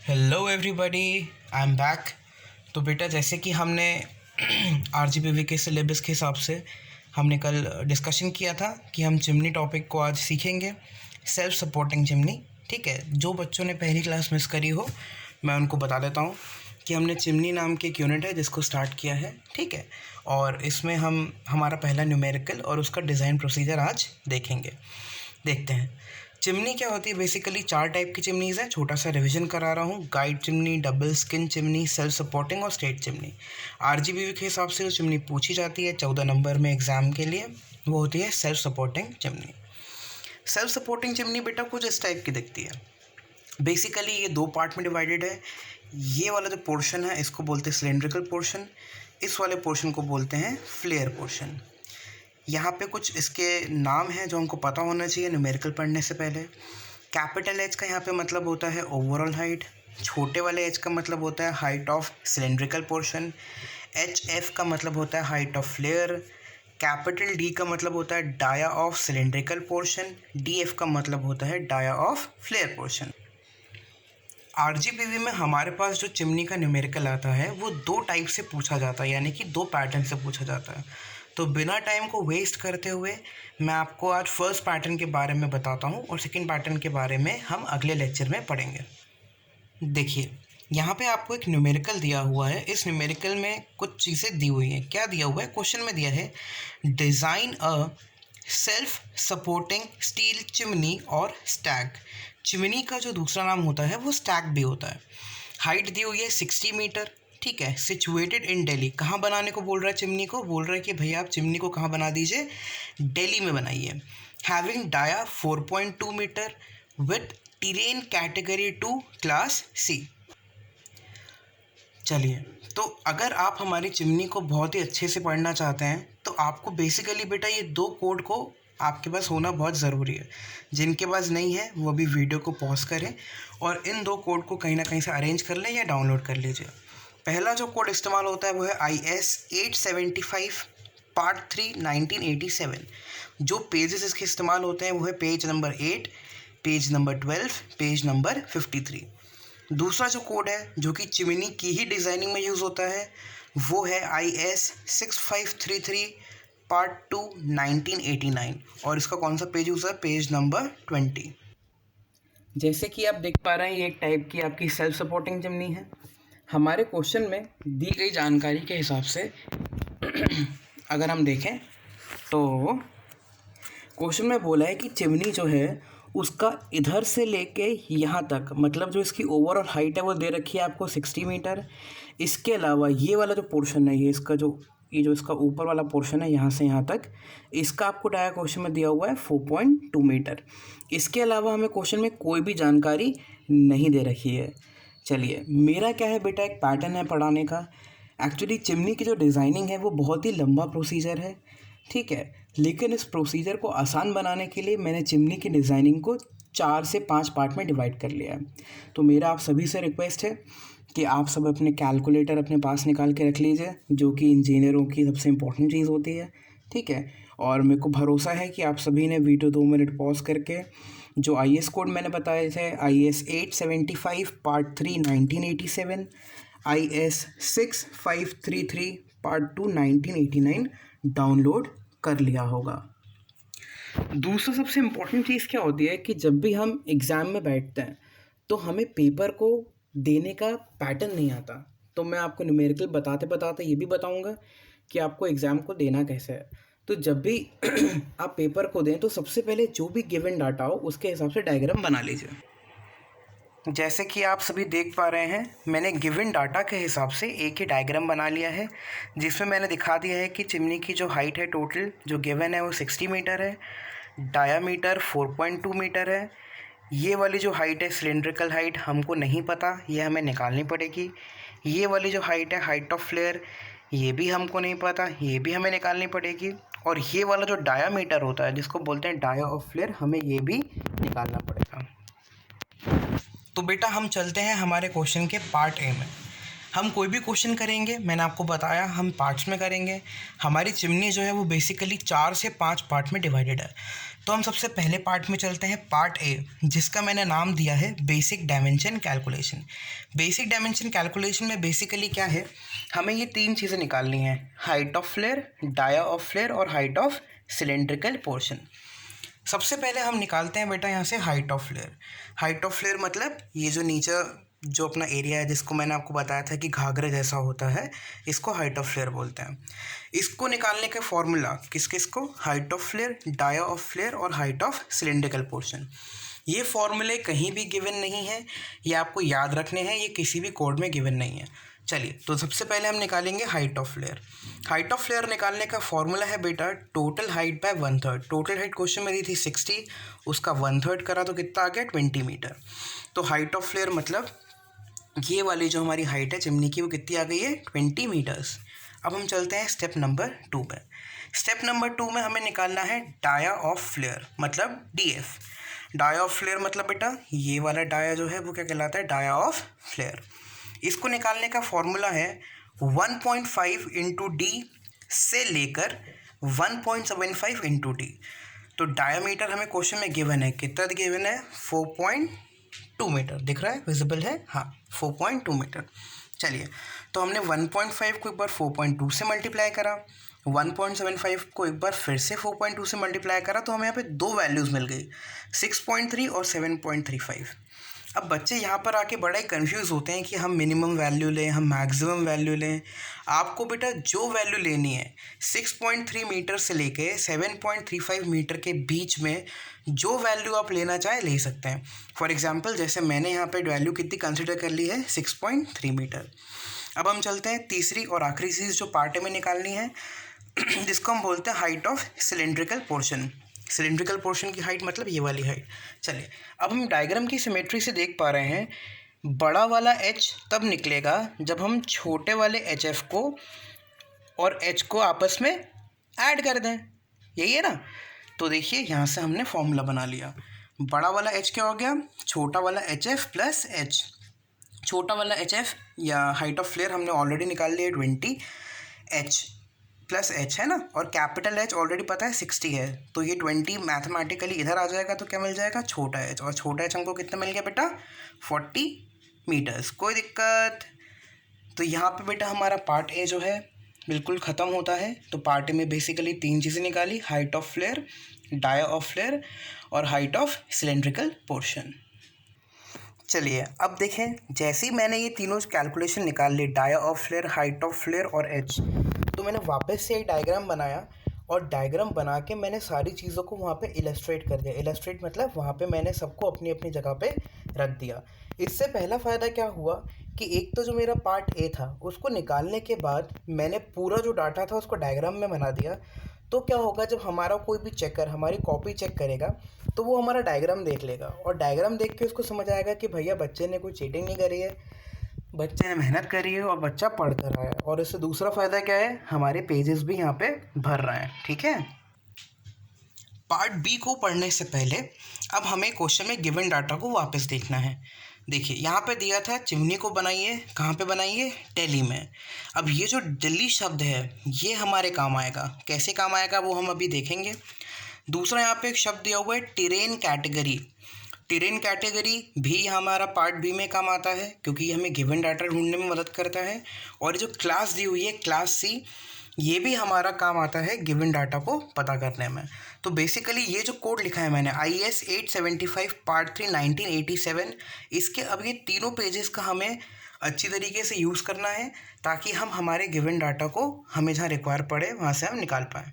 Hello everybody, I am back. तो बेटा, जैसे कि हमने आरजीपीवी के सिलेबस के हिसाब से हमने कल डिस्कशन किया था कि हम चिमनी टॉपिक को आज सीखेंगे, सेल्फ सपोर्टिंग चिमनी। ठीक है, जो बच्चों ने पहली क्लास मिस करी हो मैं उनको बता देता हूँ कि हमने चिमनी नाम की एक यूनिट है जिसको स्टार्ट किया है। ठीक है, और इसमें हम हमारा पहला न्यूमेरिकल और उसका डिज़ाइन प्रोसीजर आज देखते हैं। चिमनी क्या होती है? बेसिकली 4 टाइप की चिमनीज़ हैं। छोटा सा रिवीजन करा रहा हूँ। Guide chimney, double skin chimney, self supporting और स्ट्रेट चिमनी। आरजीबीवी के हिसाब से जो चिमनी पूछी जाती है 14 नंबर में एग्ज़ाम के लिए, वो होती है self supporting chimney. Self supporting chimney बेटा कुछ इस टाइप की दिखती है। बेसिकली ये 2 पार्ट में डिवाइडेड है। ये वाला जो पोर्शन है इसको बोलते हैं सिलेंड्रिकल पोर्शन, इस वाले पोर्शन को बोलते हैं फ्लेयर पोर्शन। यहाँ पे कुछ इसके नाम हैं जो हमको पता होना चाहिए न्यूमेरिकल पढ़ने से पहले। कैपिटल एच का यहाँ पे मतलब होता है ओवरऑल हाइट। छोटे वाले एच का मतलब होता है height of cylindrical portion. H F का मतलब होता है height of flare. Capital D का मतलब होता है dia of cylindrical portion. D F का मतलब होता है dia of flare portion. RGPV में हमारे पास जो चिमनी का न्यूमेरिकल आता है वो 2 टाइप से पूछा जाता है, यानी कि 2 पैटर्न से पूछा जाता है। तो बिना टाइम को वेस्ट करते हुए मैं आपको आज फर्स्ट पैटर्न के बारे में बताता हूँ और सेकंड पैटर्न के बारे में हम अगले लेक्चर में पढ़ेंगे। देखिए, यहाँ पे आपको एक न्यूमेरिकल दिया हुआ है। इस न्यूमेरिकल में कुछ चीज़ें दी हुई हैं। क्या दिया हुआ है? क्वेश्चन में दिया है design a self supporting steel chimney और स्टैग। चिमनी का जो दूसरा नाम होता है वो स्टैग भी होता है। हाइट दी हुई है 60 मीटर। ठीक है, सिचुएटेड इन दिल्ली। कहाँ बनाने को बोल रहा है? चिमनी को बोल रहा है कि भैया आप चिमनी को कहाँ बना दीजिए? दिल्ली में बनाइए। Having dia 4.2 metre with terrain category 2 class C. चलिए, तो अगर आप हमारी चिमनी को बहुत ही अच्छे से पढ़ना चाहते हैं तो आपको बेसिकली बेटा ये 2 कोड को आपके पास होना बहुत ज़रूरी है। जिनके पास नहीं है वो भी वीडियो को पॉज करें और इन 2 कोड को कहीं ना कहीं से अरेंज कर लें या डाउनलोड कर लीजिए। पहला जो कोड इस्तेमाल होता है वो है IS 875 पार्ट 3 1987। जो पेजेस इसके इस्तेमाल होते हैं वो है page number 8, page number 12, page number 53। दूसरा जो कोड है जो कि चिमनी की ही डिज़ाइनिंग में यूज़ होता है वो है IS 6533 पार्ट 2 1989 और इसका कौन सा पेज यूज़ है? Page number 20। जैसे कि आप देख पा रहे हैं ये एक टाइप की आपकी सेल्फ सपोर्टिंग चिमनी है। हमारे क्वेश्चन में दी गई जानकारी के हिसाब से अगर हम देखें तो क्वेश्चन में बोला है कि चिमनी जो है उसका इधर से लेके यहाँ तक, मतलब जो इसकी ओवरऑल हाइट है वो दे रखी है आपको 60 मीटर। इसके अलावा ये वाला जो पोर्शन है, ये जो इसका ऊपर वाला पोर्शन है यहाँ से यहाँ तक, इसका आपको डाया क्वेश्चन में दिया हुआ है 4.2 मीटर। इसके अलावा हमें क्वेश्चन में कोई भी जानकारी नहीं दे रखी है। चलिए, मेरा क्या है बेटा, एक पैटर्न है पढ़ाने का। एक्चुअली चिमनी की जो डिज़ाइनिंग है वो बहुत ही लंबा प्रोसीजर है। ठीक है, लेकिन इस प्रोसीजर को आसान बनाने के लिए मैंने चिमनी की डिज़ाइनिंग को 4 से 5 पार्ट में डिवाइड कर लिया है। तो मेरा आप सभी से रिक्वेस्ट है कि आप सब अपने कैलकुलेटर अपने पास निकाल के रख लीजिए, जो कि इंजीनियरों की सबसे इम्पोर्टेंट चीज़ होती है। ठीक है, और मेरे को भरोसा है कि आप सभी ने वीडियो 2 मिनट पॉज करके जो IS कोड मैंने बताए थे, IS 875 part 3 1987, IS 6533 part 2 1989 download कर लिया होगा। दूसरा सबसे इम्पोर्टेंट चीज़ क्या होती है कि जब भी हम एग्ज़ाम में बैठते हैं तो हमें पेपर को देने का पैटर्न नहीं आता। तो मैं आपको न्यूमेरिकल बताते बताते ये भी बताऊंगा कि आपको एग्ज़ाम को देना कैसे है। तो जब भी आप पेपर को दें तो सबसे पहले जो भी गिवन डाटा हो उसके हिसाब से डायग्राम बना लीजिए। जैसे कि आप सभी देख पा रहे हैं, मैंने गिवन डाटा के हिसाब से एक ही डायग्राम बना लिया है जिसमें मैंने दिखा दिया है कि चिमनी की जो हाइट है टोटल जो गिवन है वो 60 मीटर है, डायामीटर 4.2 मीटर है। ये वाली जो हाइट है सिलेंड्रिकल हाइट हमको नहीं पता, ये हमें निकालनी पड़ेगी। ये वाली जो हाइट है हाइट ऑफ फ्लेयर, ये भी हमको नहीं पता, ये भी हमें निकालनी पड़ेगी। और ये वाला जो डायामीटर होता है जिसको बोलते हैं डाया ऑफ फ्लेयर, हमें ये भी निकालना पड़ेगा। तो बेटा हम चलते हैं हमारे क्वेश्चन के पार्ट ए में। हम कोई भी क्वेश्चन करेंगे, मैंने आपको बताया हम पार्ट्स में करेंगे। हमारी चिमनी जो है वो बेसिकली 4 से 5 पार्ट में डिवाइडेड है। तो हम सबसे पहले पार्ट में चलते हैं, पार्ट ए, जिसका मैंने नाम दिया है basic dimension calculation. Basic dimension calculation में बेसिकली क्या है, हमें ये 3 चीज़ें निकालनी है, height of flare, dia of flare और हाइट ऑफ सिलेंड्रिकल पोर्शन। सबसे पहले हम निकालते हैं बेटा यहाँ से height of flare. Height of flare मतलब ये जो नीचे जो अपना एरिया है, जिसको मैंने आपको बताया था कि घाघरे जैसा होता है, इसको हाइट ऑफ फ्लेयर बोलते हैं। इसको निकालने का फॉर्मूला किस किस को, height of flare, dia of flare और हाइट ऑफ सिलेंड्रिकल पोर्शन। ये फॉर्मूले कहीं भी गिवन नहीं है, ये आपको याद रखने हैं, ये किसी भी कोड में गिवन नहीं है। चलिए, तो सबसे पहले हम निकालेंगे height of flare. Height of flare निकालने का फॉर्मूला है बेटा total height by 1/3। Total height question में दी थी 60, उसका 1/3 करा तो कितना आ गया, 20 मीटर। तो हाइट ऑफ फ्लेयर मतलब ये वाली जो हमारी हाइट है चिमनी की, वो कितनी आ गई है, 20 मीटर्स। अब हम चलते हैं स्टेप नंबर 2 में। स्टेप नंबर 2 में हमें निकालना है डाया ऑफ फ्लेयर, मतलब DF। डाया ऑफ फ्लेयर मतलब बेटा ये वाला डाया जो है वो क्या कहलाता है, डाया ऑफ फ्लेयर। इसको निकालने का फॉर्मूला है 1.5 इंटू डी से लेकर 1.75 इंटू डी। तो डायामीटर हमें क्वेश्चन में गिवन है, कितना गिवन है, 4.2 मीटर। दिख रहा है, विजिबल है, हाँ 4.2 मीटर। चलिए, तो हमने 1.5 को एक बार 4.2 से मल्टीप्लाई करा, 1.75 को एक बार फिर से 4.2 से मल्टीप्लाई करा, तो हमें यहाँ पे 2 वैल्यूज़ मिल गई, 6.3 और 7.35। अब बच्चे यहाँ पर आके बड़ा ही कंफ्यूज होते हैं कि हम मिनिमम वैल्यू लें, हम मैक्सिमम वैल्यू लें। आपको बेटा जो वैल्यू लेनी है 6.3 मीटर से लेके 7.35 मीटर के बीच में जो वैल्यू आप लेना चाहे ले सकते हैं। फॉर एग्जांपल जैसे मैंने यहाँ पे वैल्यू कितनी कंसिडर कर ली है, 6.3 मीटर। अब हम चलते हैं तीसरी और आखिरी चीज़ जो पार्ट में निकालनी है, जिसको हम बोलते हैं height of cylindrical portion. Cylindrical portion की हाइट मतलब ये वाली हाइट। चलिए, अब हम डायग्राम की सिमेट्री से देख पा रहे हैं, बड़ा वाला H तब निकलेगा जब हम छोटे वाले HF को और H को आपस में ऐड कर दें, यही है ना। तो देखिए यहाँ से हमने फॉर्मूला बना लिया, बड़ा वाला H क्या हो गया, छोटा वाला HF प्लस H। छोटा वाला HF या हाइट ऑफ फ्लेयर हमने ऑलरेडी निकाल लिया 20, H प्लस H है ना, और कैपिटल H ऑलरेडी पता है 60 है, तो ये 20 मैथमेटिकली इधर आ जाएगा, तो क्या मिल जाएगा, छोटा H। और छोटा H हमको कितना मिल गया बेटा, 40 मीटर्स। कोई दिक्कत। तो यहाँ पे बेटा हमारा पार्ट ए जो है बिल्कुल ख़त्म होता है। तो पार्ट ए में बेसिकली 3 चीज़ें निकाली, height of flare, dia of flare और हाइट ऑफ सिलेंड्रिकल पोर्शन। चलिए, अब देखें, जैसे ही मैंने ये तीनों कैलकुलेशन निकाल ली, dia of flare, height of flare और H, तो मैंने वापस से एक डायग्राम बनाया और डायग्राम बना के मैंने सारी चीज़ों को वहाँ पे इलस्ट्रेट कर दिया। इलस्ट्रेट मतलब वहाँ पे मैंने सबको अपनी अपनी जगह पे रख दिया। इससे पहला फ़ायदा क्या हुआ कि एक तो जो मेरा पार्ट ए था उसको निकालने के बाद मैंने पूरा जो डाटा था उसको डायग्राम में बना दिया। तो क्या होगा, जब हमारा कोई भी चेकर हमारी कॉपी चेक करेगा तो वो हमारा डायग्राम देख लेगा और डायग्राम देख के उसको समझ आएगा कि भैया बच्चे ने कोई चीटिंग नहीं करी है, बच्चे ने मेहनत करी है और बच्चा पढ़ कर रहा है। और इससे दूसरा फ़ायदा क्या है, हमारे पेजेस भी यहाँ पे भर रहे हैं। ठीक है, पार्ट बी को पढ़ने से पहले अब हमें क्वेश्चन में गिवन डाटा को वापस देखना है। देखिए यहाँ पे दिया था चिमनी को बनाइए, कहाँ पे बनाइए, टैली में। अब ये जो दिल्ली शब्द है ये हमारे काम आएगा, कैसे काम आएगा वो हम अभी देखेंगे। दूसरा यहाँ पे एक शब्द दिया हुआ है टेरेन कैटेगरी। टेरेन कैटेगरी भी हमारा पार्ट बी में काम आता है क्योंकि ये हमें गिवन डाटा ढूंढने में मदद करता है। और जो क्लास दी हुई है क्लास सी, ये भी हमारा काम आता है गिवन डाटा को पता करने में। तो बेसिकली ये जो कोड लिखा है मैंने IS 875 पार्ट 3 1987, इसके अब ये तीनों पेजेस का हमें अच्छी तरीके से यूज़ करना है ताकि हम हमारे गिवन डाटा को हमें जहाँ रिक्वायर पड़े वहाँ से हम निकाल पाएँ।